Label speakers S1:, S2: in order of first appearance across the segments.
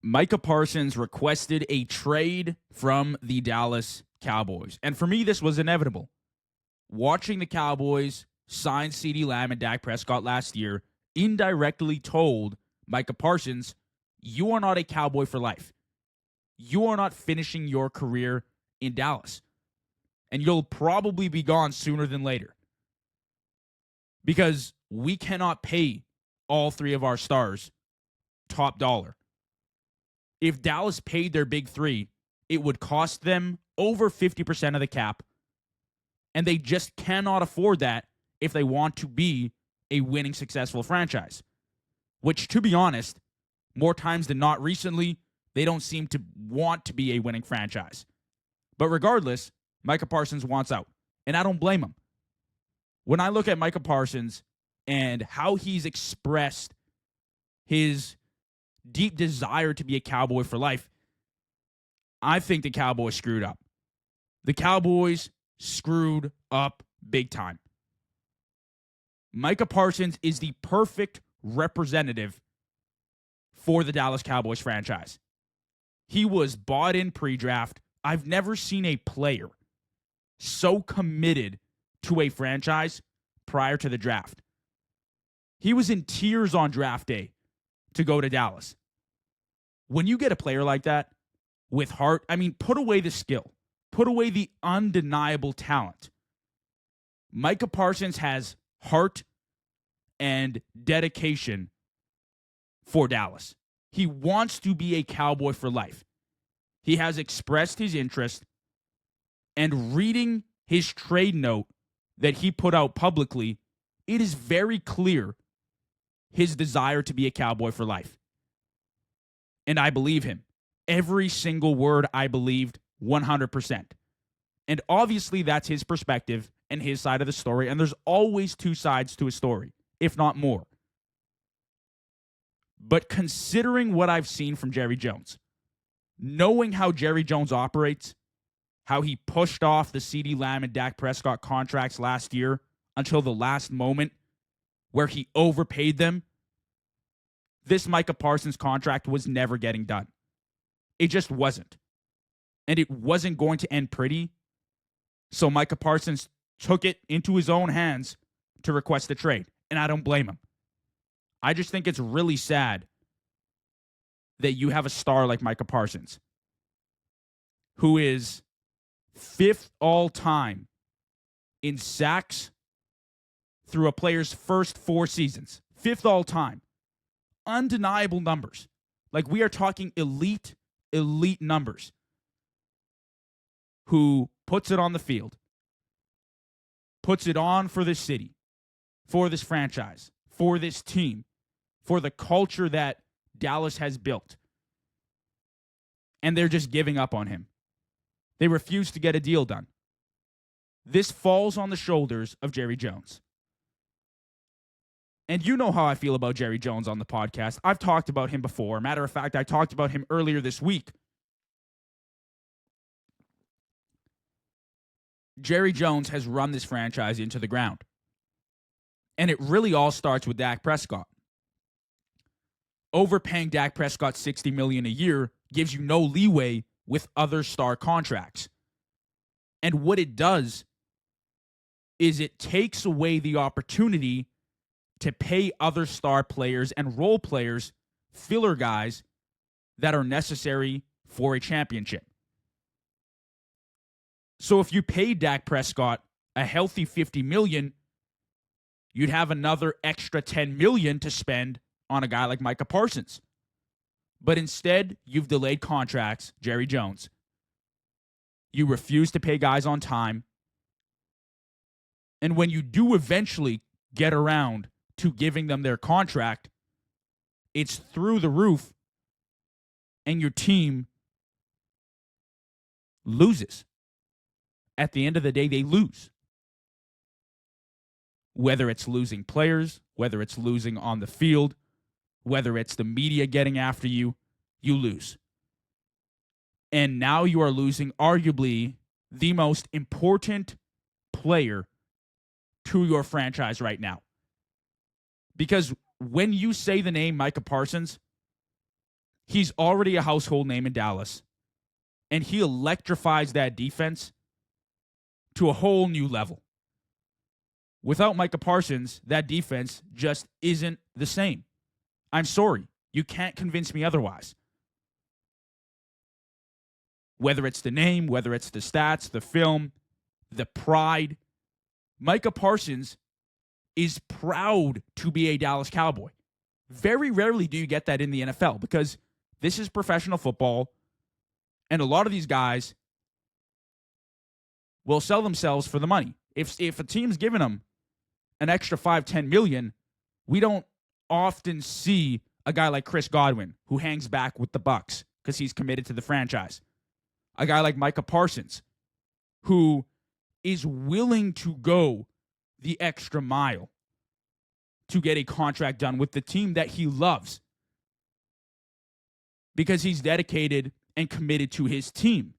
S1: Micah Parsons requested a trade from the Dallas Cowboys. And for me, this was inevitable. Watching the Cowboys sign CeeDee Lamb and Dak Prescott last year indirectly told Micah Parsons, you are not a Cowboy for life. You are not finishing your career in Dallas. And you'll probably be gone sooner than later. Because we cannot pay all three of our stars top dollar. If Dallas paid their big three, it would cost them over 50% of the cap. And they just cannot afford that if they want to be a winning, successful franchise. Which, to be honest, more times than not recently, they don't seem to want to be a winning franchise. But regardless, Micah Parsons wants out. And I don't blame him. When I look at Micah Parsons and how he's expressed his deep desire to be a Cowboy for life, I think the Cowboys screwed up. The Cowboys screwed up big time. Micah Parsons is the perfect representative for the Dallas Cowboys franchise. He was bought in pre-draft. I've never seen a player so committed to a franchise prior to the draft. He was in tears on draft day to go to Dallas. When you get a player like that with heart, I mean, put away the skill. Put away the undeniable talent. Micah Parsons has heart and dedication for Dallas. He wants to be a Cowboy for life. He has expressed his interest, and reading his trade note that he put out publicly, it is very clear his desire to be a Cowboy for life. And I believe him. Every single word I believed 100%. And obviously that's his perspective and his side of the story, and there's always two sides to a story, if not more. But considering what I've seen from Jerry Jones, knowing how Jerry Jones operates, how he pushed off the CeeDee Lamb and Dak Prescott contracts last year until the last moment where he overpaid them, this Micah Parsons contract was never getting done. It just wasn't. And it wasn't going to end pretty. So Micah Parsons took it into his own hands to request a trade. And I don't blame him. I just think it's really sad that you have a star like Micah Parsons, who is 5th all-time in sacks through a player's first 4 seasons. 5th all-time. Undeniable numbers. Like, we are talking elite numbers. Who puts it on the field. Puts it on for this city. For this franchise. For this team. For the culture that Dallas has built. And they're just giving up on him. They refuse to get a deal done. This falls on the shoulders of Jerry Jones. And you know how I feel about Jerry Jones on the podcast. I've talked about him before. Matter of fact, I talked about him earlier this week. Jerry Jones has run this franchise into the ground. And it really all starts with Dak Prescott. Overpaying Dak Prescott $60 million a year gives you no leeway with other star contracts. And what it does is it takes away the opportunity to pay other star players and role players, filler guys, that are necessary for a championship. So if you pay Dak Prescott a healthy $50 million, you'd have another extra $10 million to spend on a guy like Micah Parsons. But instead, you've delayed contracts, Jerry Jones. You refuse to pay guys on time. And when you do eventually get around to giving them their contract, it's through the roof, and your team loses. At the end of the day, they lose. Whether it's losing players, whether it's losing on the field, whether it's the media getting after you, you lose. And now you are losing arguably the most important player to your franchise right now. Because when you say the name Micah Parsons, He's already a household name in Dallas, and he electrifies that defense to a whole new level. Without Micah Parsons, that defense just isn't the same. I'm sorry. You can't convince me otherwise. Whether it's the name, whether it's the stats, the film, the pride, Micah Parsons is proud to be a Dallas Cowboy. Very rarely do you get that in the NFL because this is professional football, and a lot of these guys will sell themselves for the money. If a team's giving them an extra $5-10 million, we don't often see a guy like Chris Godwin who hangs back with the Bucs because he's committed to the franchise. A guy like Micah Parsons who is willing to go the extra mile to get a contract done with the team that he loves because he's dedicated and committed to his team.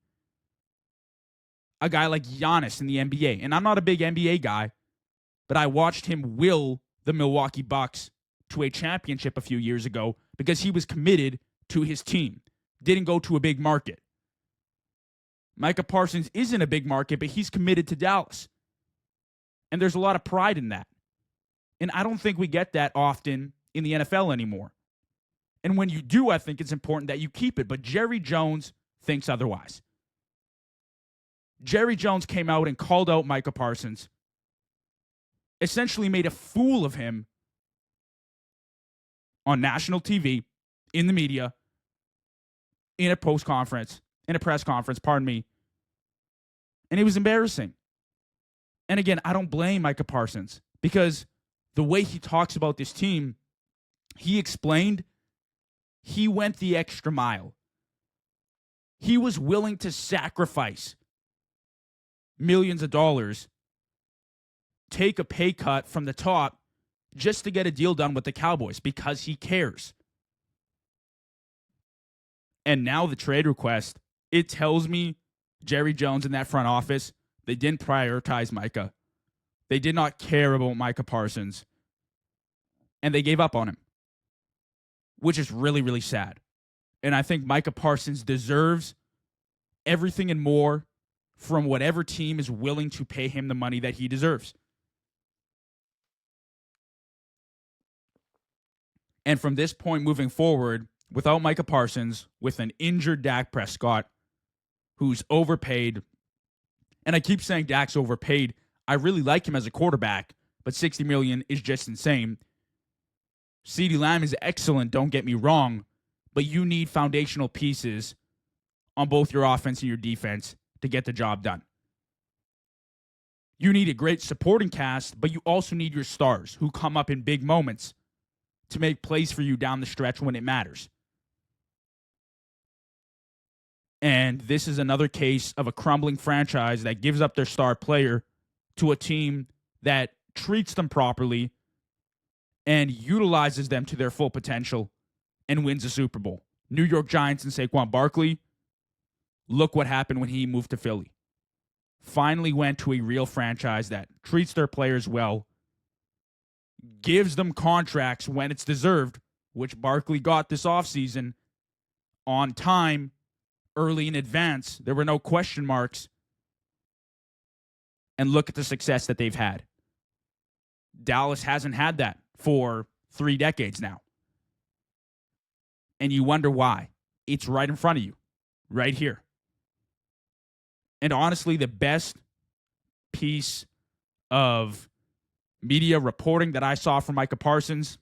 S1: A guy like Giannis in the NBA. And I'm not a big NBA guy, but I watched him will the Milwaukee Bucks to a championship a few years ago because he was committed to his team. Didn't go to a big market. Micah Parsons isn't a big market, but he's committed to Dallas. And there's a lot of pride in that. And I don't think we get that often in the NFL anymore. And when you do, I think it's important that you keep it. But Jerry Jones thinks otherwise. Jerry Jones came out and called out Micah Parsons, essentially made a fool of him on national TV, in the media, in a press conference, pardon me. And it was embarrassing. And again, I don't blame Micah Parsons because the way he talks about this team, he explained he went the extra mile. He was willing to sacrifice millions of dollars, take a pay cut from the top just to get a deal done with the Cowboys because he cares. And now the trade request, it tells me Jerry Jones in that front office, they didn't prioritize Micah. They did not care about Micah Parsons. And they gave up on him, which is really, really sad. And I think Micah Parsons deserves everything and more from whatever team is willing to pay him the money that he deserves. And from this point moving forward, without Micah Parsons, with an injured Dak Prescott, who's overpaid, and I keep saying Dak's overpaid. I really like him as a quarterback, but $60 million is just insane. CeeDee Lamb is excellent, don't get me wrong, but you need foundational pieces on both your offense and your defense to get the job done. You need a great supporting cast, but you also need your stars who come up in big moments to make plays for you down the stretch when it matters. And this is another case of a crumbling franchise that gives up their star player to a team that treats them properly and utilizes them to their full potential and wins a Super Bowl. New York Giants and Saquon Barkley, look what happened when he moved to Philly. Finally went to a real franchise that treats their players well, gives them contracts when it's deserved, which Barkley got this offseason on time, early in advance. There were no question marks. And look at the success that they've had. Dallas hasn't had that for 3 decades now. And you wonder why. It's right in front of you, right here. And honestly, the best piece of media reporting that I saw from Micah Parsons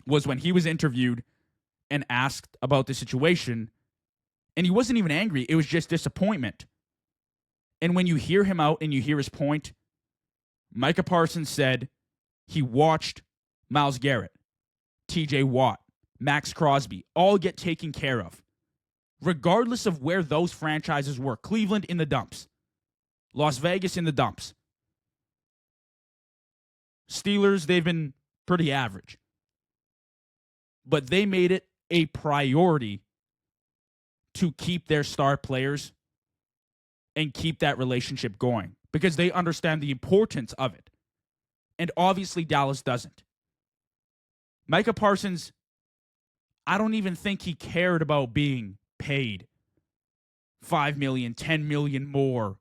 S1: was when he was interviewed and asked about the situation. And he wasn't even angry. It was just disappointment. And when you hear him out and you hear his point, Micah Parsons said he watched Myles Garrett, TJ Watt, Max Crosby all get taken care of, regardless of where those franchises were. Cleveland in the dumps. Las Vegas in the dumps. Steelers, they've been pretty average. But they made it a priority to keep their star players and keep that relationship going because they understand the importance of it. And obviously Dallas doesn't. Micah Parsons, I don't even think he cared about being paid $5 million, $10 million more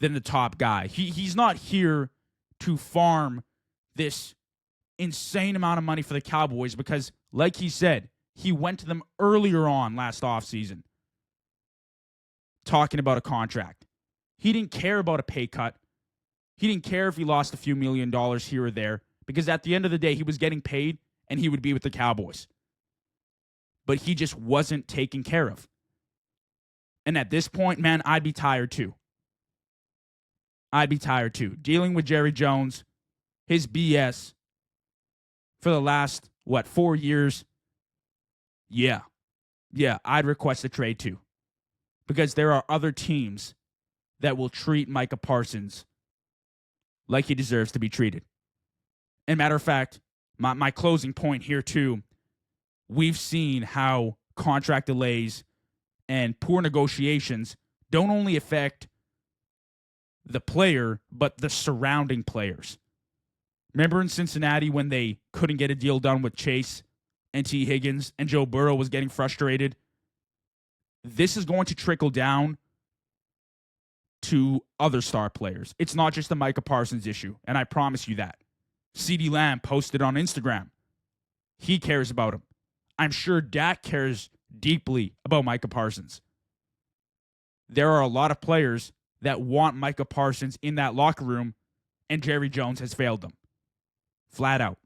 S1: than the top guy. He's not here to farm this insane amount of money for the Cowboys because, like he said, he went to them earlier on last offseason talking about a contract. He didn't care about a pay cut. He didn't care if he lost a few $1,000,000 here or there because at the end of the day, he was getting paid and he would be with the Cowboys. But he just wasn't taken care of. And at this point, man, I'd be tired too. Dealing with Jerry Jones, his BS for the last, 4 years? Yeah, I'd request a trade too. Because there are other teams that will treat Micah Parsons like he deserves to be treated. And matter of fact, my closing point here too, we've seen how contract delays and poor negotiations don't only affect the player, but the surrounding players. Remember in Cincinnati when they couldn't get a deal done with Chase and T. Higgins and Joe Burrow was getting frustrated? This is going to trickle down to other star players. It's not just the Micah Parsons issue, and I promise you that. CeeDee Lamb posted on Instagram. He cares about him. I'm sure Dak cares deeply about Micah Parsons. There are a lot of players that want Micah Parsons in that locker room, and Jerry Jones has failed them. Flat out.